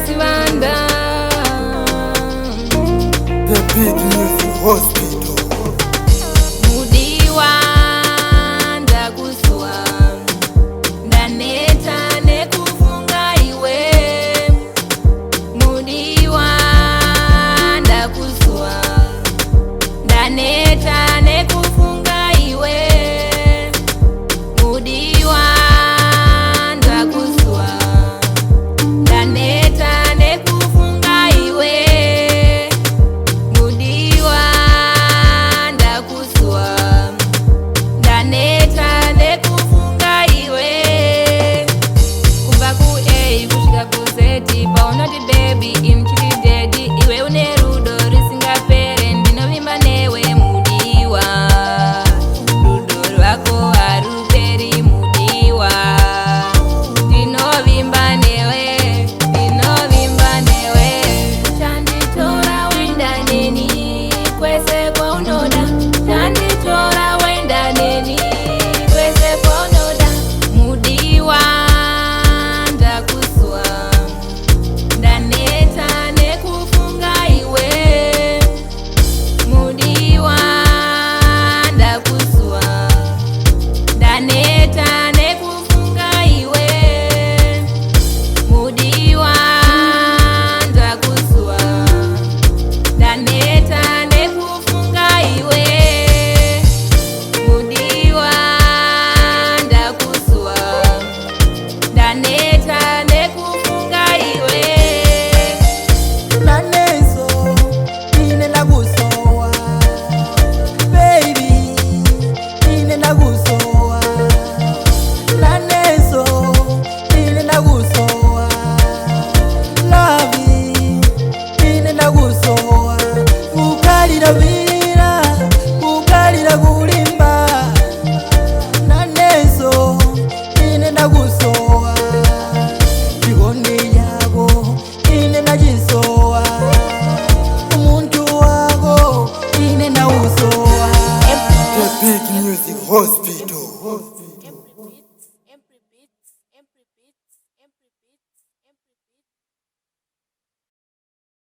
Sivanda. The Big Music Hospital. Mudiwa ndakuswa ndaneta nekufunga iwe. Mudiwa ndakuswa ndaneta nekufunga iwe. Mudiwa ndakuswa ndaneta nekufunga iwe. Mudiwa ndakuswa ndaneta nekufunga iwe. Kubva ku A kusvika ku Z paunoti baby imchiri dedi iwe une rudo risingapere ndinovimba newe mudiwa. Rudo rwako haruperi mudiwa. Ndinovimba newe, ndinovimba newe. Chanditora wenda neni kwese kwaunoda. Chanditora wenda neni kwese kwaunoda. Mudiwa ndakuswa ndaneta nekufunga iwe. Mudiwa ndakuswa ndaneta nekufunga iwe. Mudiwa ndakuswa ndaneta nekufunga iwe. Mudiwa ndakuswa ndaneta nekufunga iwe. Naneso, ine nakusowa. Baby, ine nakusowa. Naneso, ine nakusowa. Love, ine nakusowa. Kukalira vira, kukalira kulimba. Naneso, ine nakusowa. Chikondi yako, ine nachisowa. Umuntu wako, ine nausowa. The Big Music Hospital.